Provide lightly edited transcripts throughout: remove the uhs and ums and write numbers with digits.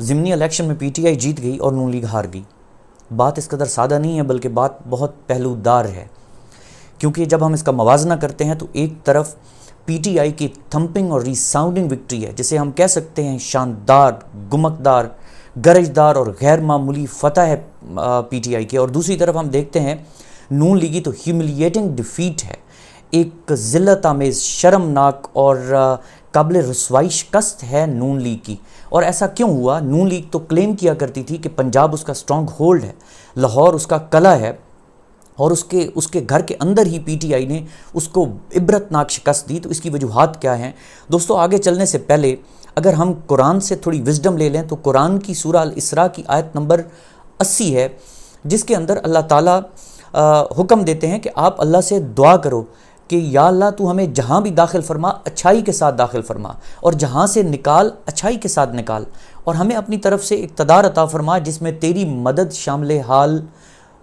ज़िमनी election में PTI जीत गई और नून लीग हार गई। बात इस कदर सादा नहीं है, बल्कि बात बहुत पहलूदार है, क्योंकि जब हम इसका मवाजना करते हैं तो एक तरफ पीटीआई की थंपिंग और रिसाउंडिंग विक्ट्री है, जिसे हम कह सकते हैं शानदार, गुमकदार, गरजदार और गैर मामूली फतह है पीटीआई की, और दूसरी तरफ हम देखते हैं नून लीगी तो ह्यूमिलिएटिंग डिफीट है, एक ज़िल्लत आमेज़, शर्मनाक और काबिल रसवाई शिकस्त है नून लीग की। और ऐसा क्यों हुआ? नून लीग तो क्लेम किया करती थी कि पंजाब उसका स्ट्रॉन्ग होल्ड है, लाहौर उसका कला है, और उसके घर के अंदर ही पीटीआई ने उसको इबरतनाक शिकस्त दी। तो इसकी वजूहात क्या हैं दोस्तों? आगे चलने से पहले अगर हम कुरान से थोड़ी विजडम ले लें तो कुरान की सूरह अल इसरा की आयत नंबर 80 है, जिसके अंदर अल्लाह ताला हुक्म देते हैं कि आप अल्लाह से दुआ करो कि या अल्लाह तू हमें जहाँ भी दाखिल फरमा अच्छाई के साथ दाखिल फरमा, और जहाँ से निकाल अच्छाई के साथ निकाल, और हमें अपनी तरफ से इक़्तिदार अता फरमा जिसमें तेरी मदद शामिल हाल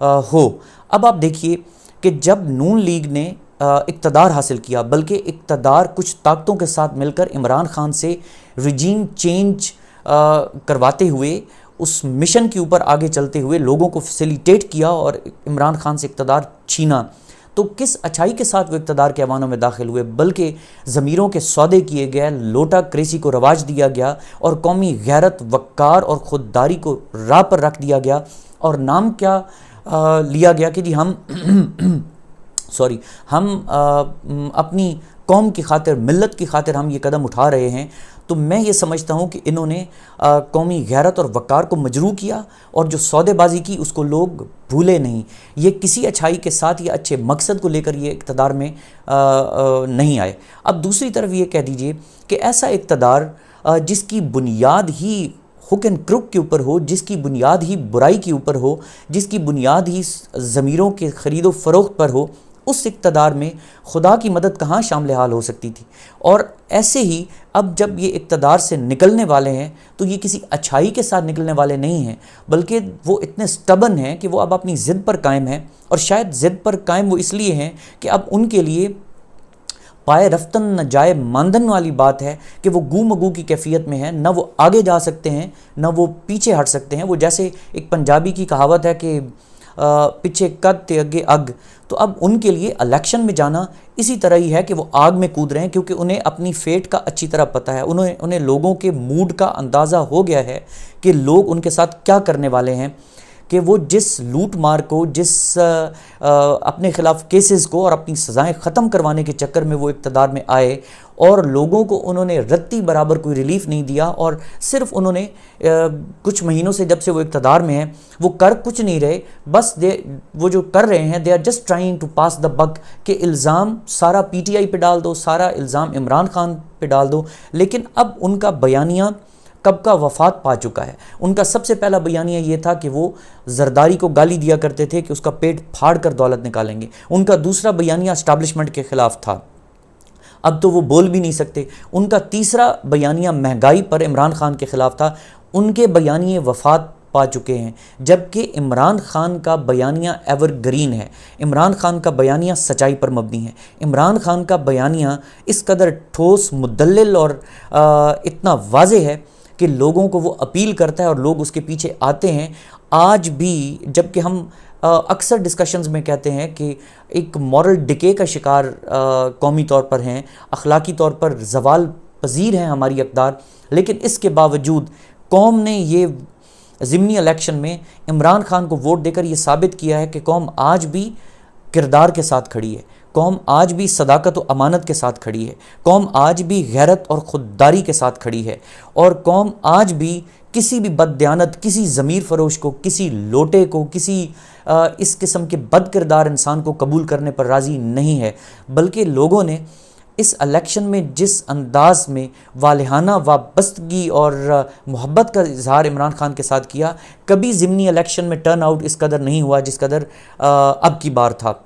हो। अब आप देखिए कि जब नून लीग ने इक़्तिदार हासिल किया, बल्कि इक़्तिदार कुछ ताकतों के साथ मिलकर इमरान खान से रिजीम चेंज करवाते हुए, उस मिशन के ऊपर आगे चलते हुए लोगों को फैसिलिटेट किया और इमरान खान से इक़्तिदार छीना, तो किस अच्छाई के साथ वो इक़्तिदार के ऐवानों में दाखिल हुए, बल्कि ज़मीरों के सौदे किए गए, लोटा क्रेसी को रवाज दिया गया, और कौमी गैरत, वक़ार और ख़ुददारी को राह पर रख दिया गया। और नाम क्या लिया गया कि जी हम हम अपनी कौम की खातिर, मिल्लत की खातिर हम ये कदम उठा रहे हैं। तो मैं ये समझता हूँ कि इन्होंने कौमी गैरत और वक़ार को मजरूह किया, और जो सौदेबाजी की उसको लोग भूले नहीं। ये किसी अच्छाई के साथ या अच्छे मकसद को लेकर ये इक़्तिदार में नहीं आए। अब दूसरी तरफ ये कह दीजिए कि ऐसा इक़्तिदार जिसकी बुनियाद ही हुक एंड क्रुक के ऊपर हो, जिसकी बुनियाद ही बुराई के ऊपर हो, जिसकी बुनियाद ही ज़मीरों के ख़रीदो फ़रोख्त पर हो, उस इक़्तिदार में खुदा की मदद कहाँ शामिल हाल हो सकती थी। और ऐसे ही अब जब ये इक़्तिदार से निकलने वाले हैं तो ये किसी अच्छाई के साथ निकलने वाले नहीं हैं, बल्कि वो इतने स्टबन हैं कि वो अब अपनी ज़िद पर कायम हैं। और शायद ज़िद पर कायम वो इसलिए हैं कि अब उनके लिए पाए रफ्तन न जाए मानदन वाली बात है कि वो गू मगू की कैफियत में है, न वो आगे जा सकते हैं न वो पीछे हट सकते हैं। वो जैसे एक पंजाबी की कहावत है कि पीछे कद ते अगे अग। तो अब उनके लिए इलेक्शन में जाना इसी तरह ही है कि वो आग में कूद रहे हैं, क्योंकि उन्हें अपनी फेट का अच्छी तरह पता है। उन्हें लोगों के मूड का अंदाज़ा हो गया है कि लोग उनके साथ क्या करने वाले हैं, कि वो जिस लूट मार को, जिस अपने ख़िलाफ़ केसेस को और अपनी सज़ाएं ख़त्म करवाने के चक्कर में वो इक़्तिदार में आए, और लोगों को उन्होंने रत्ती बराबर कोई रिलीफ नहीं दिया, और सिर्फ उन्होंने कुछ महीनों से, जब से वो इक़्तिदार में हैं, वो कर कुछ नहीं रहे, बस वो जो कर रहे हैं, they are just trying to pass the buck, कि इल्ज़ाम सारा पीटीआई पे डाल दो, सारा इल्ज़ाम इमरान खान पे डाल दो। लेकिन अब उनका बयानिया कब का वफ़ात पा चुका है। उनका सबसे पहला बयानिया ये था कि वो जरदारी को गाली दिया करते थे कि उसका पेट फाड़ कर दौलत निकालेंगे। उनका दूसरा बयानिया एस्टैब्लिशमेंट के ख़िलाफ़ था, अब तो वो बोल भी नहीं सकते। उनका तीसरा बयानिया महंगाई पर इमरान खान के ख़िलाफ़ था। उनके बयानिए वफ़ात पा चुके हैं, जबकि इमरान खान का बयानिया एवरग्रीन है। इमरान खान का बयानिया सच्चाई पर मबनी है। इमरान खान का बयानिया इस कदर ठोस, मुदल्लिल और इतना वाज़े है कि लोगों को वो अपील करता है और लोग उसके पीछे आते हैं आज भी। जबकि हम अक्सर डिस्कशंस में कहते हैं कि एक मॉरल डिके का शिकार कौमी तौर पर हैं, अखलाकी तौर पर ज़वाल पजीर हैं हमारी अक़दार, लेकिन इसके बावजूद कौम ने ये ज़िमनी इलेक्शन में इमरान खान को वोट देकर ये साबित किया है कि कौम आज भी किरदार के साथ खड़ी है, कौम आज भी सदाकत व अमानत के साथ खड़ी है, कौम आज भी गैरत और ख़ुददारी के साथ खड़ी है, और कौम आज भी किसी भी बददियानत, किसी ज़मीर फ़रोश को, किसी लोटे को, किसी इस किस्म के बद किरदार इंसान को कबूल करने पर राज़ी नहीं है। बल्कि लोगों ने इस इलेक्शन में जिस अंदाज में वालिहाना वाबस्तगी और मोहब्बत का इजहार इमरान खान के साथ किया, कभी ज़िमनी इलेक्शन में टर्न आउट इस कदर नहीं हुआ जिस कदर अब की बार था।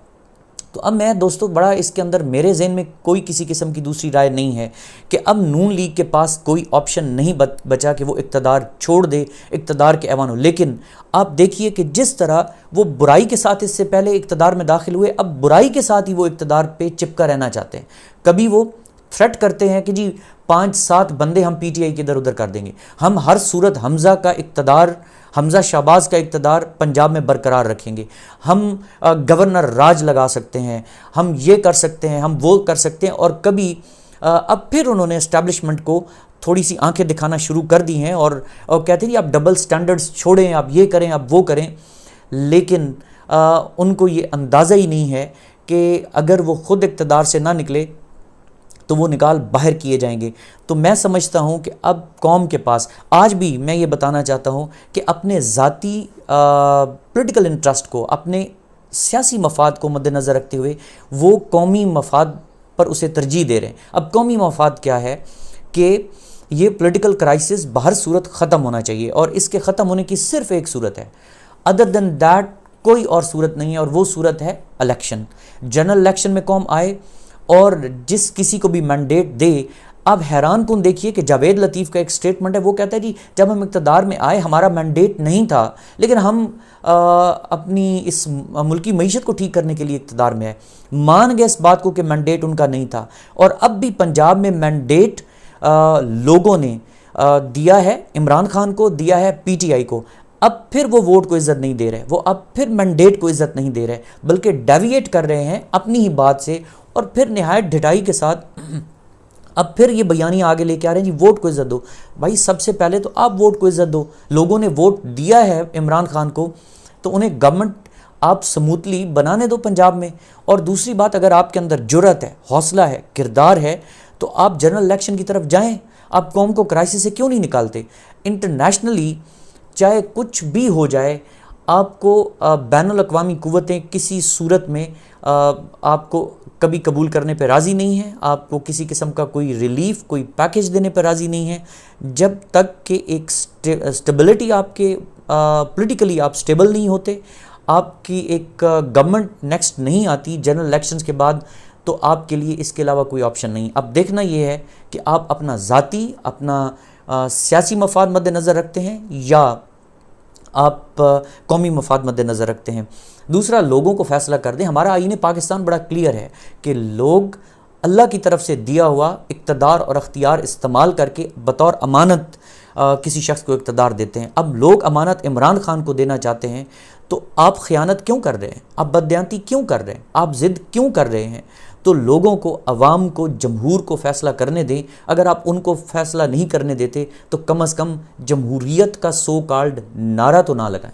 तो अब मैं दोस्तों बड़ा इसके अंदर मेरे ज़हन में कोई किसी किस्म की दूसरी राय नहीं है कि अब नून लीग के पास कोई ऑप्शन नहीं बचा कि वो इक़्तिदार छोड़ दे, इक़्तिदार के ऐवान हो। लेकिन आप देखिए कि जिस तरह वो बुराई के साथ इससे पहले इक़्तिदार में दाखिल हुए, अब बुराई के साथ ही वो इक़्तिदार पे चिपका रहना चाहते हैं। कभी वो थ्रेट करते हैं कि जी 5-7 बंदे हम पीटीआई के इधर उधर कर देंगे। हम हर सूरत हमज़ा का इक़्तिदार, हमज़ा शहबाज का इक़्तिदार पंजाब में बरकरार रखेंगे। हम गवर्नर राज लगा सकते हैं, हम ये कर सकते हैं, हम वो कर सकते हैं। और कभी अब फिर उन्होंने इस्टेब्लिशमेंट को थोड़ी सी आंखें दिखाना शुरू कर दी हैं और कहते हैं कि आप डबल स्टैंडर्ड्स छोड़ें, आप ये करें, आप वो करें। लेकिन उनको ये अंदाज़ा ही नहीं है कि अगर वो ख़ुद इक़्तिदार से ना निकले तो वो निकाल बाहर किए जाएंगे। तो मैं समझता हूँ कि अब कौम के पास आज भी, मैं ये बताना चाहता हूँ कि अपने ज़ाती पॉलिटिकल इंटरेस्ट को, अपने सियासी मफाद को मद्देनज़र रखते हुए वो कौमी मफाद पर उसे तरजीह दे रहे हैं। अब कौमी मफाद क्या है कि ये पॉलिटिकल क्राइसिस बहर सूरत ख़त्म होना चाहिए और इसके ख़त्म होने की सिर्फ एक सूरत है, अदर देन दैट कोई और सूरत नहीं है, और वो सूरत है इलेक्शन। जनरल इलेक्शन में कौम आए और जिस किसी को भी मैंडेट दे। अब हैरान कुन देखिए कि जावेद लतीफ़ का एक स्टेटमेंट है, वो कहता है जी जब हम इक़्तिदार में आए हमारा मैंडेट नहीं था, लेकिन हम अपनी इस मुल्की मईशत को ठीक करने के लिए इक़्तिदार में आए। मान गए इस बात को कि मैंडेट उनका नहीं था, और अब भी पंजाब में मैंडेट लोगों ने दिया है, इमरान खान को दिया है, पीटीआई को। अब फिर वो वोट को इज़्ज़त नहीं दे रहे, वो अब फिर मैंडेट को इज़्ज़त नहीं दे रहे, बल्कि डेविएट कर रहे हैं अपनी ही बात से, और फिर निहायत ढिठाई के साथ अब फिर ये बयानियाँ आगे लेके आ रहे हैं जी वोट को इज़्ज़त दो। भाई सबसे पहले तो आप वोट को इज़्ज़त दो। लोगों ने वोट दिया है इमरान खान को, तो उन्हें गवर्नमेंट आप स्मूथली बनाने दो पंजाब में। और दूसरी बात, अगर आपके अंदर जुर्रत है, हौसला है, किरदार है, तो आप जनरल इलेक्शन की तरफ जाएं। आप कौम को क्राइसिस से क्यों नहीं निकालते? इंटरनेशनली चाहे कुछ भी हो जाए, आपको बैनुल अक़वामी क़ुव्वतें किसी सूरत में आपको कभी कबूल करने पर राज़ी नहीं है, आपको किसी किस्म का कोई रिलीफ, कोई पैकेज देने पर राज़ी नहीं है, जब तक कि एक स्टेबिलिटी आपके पॉलिटिकली आप स्टेबल नहीं होते, आपकी एक गवर्नमेंट नेक्स्ट नहीं आती जनरल इलेक्शंस के बाद, तो आपके लिए इसके अलावा कोई ऑप्शन नहीं। अब देखना ये है कि आप अपना ज़ाती, अपना सियासी मफाद मद्देनज़र रखते हैं या आप कौमी मफाद मद्देनज़र रखते हैं। दूसरा, लोगों को फ़ैसला कर दें। हमारा आईन पाकिस्तान बड़ा क्लियर है कि लोग अल्लाह की तरफ से दिया हुआ इक़्तिदार और अख्तियार इस्तेमाल करके बतौर अमानत किसी शख्स को इक़्तिदार देते हैं। अब लोग अमानत इमरान खान को देना चाहते हैं, तो आप ख़यानत क्यों कर रहे हैं? आप बददियांती क्यों कर रहे हैं? आप ज़िद क्यों कर रहे हैं? तो लोगों को, अवाम को, जमहूर को फ़ैसला करने दें। अगर आप उनको फ़ैसला नहीं करने देते तो कम अज़ कम जमहूरियत का सो कॉल्ड नारा तो ना लगाएं।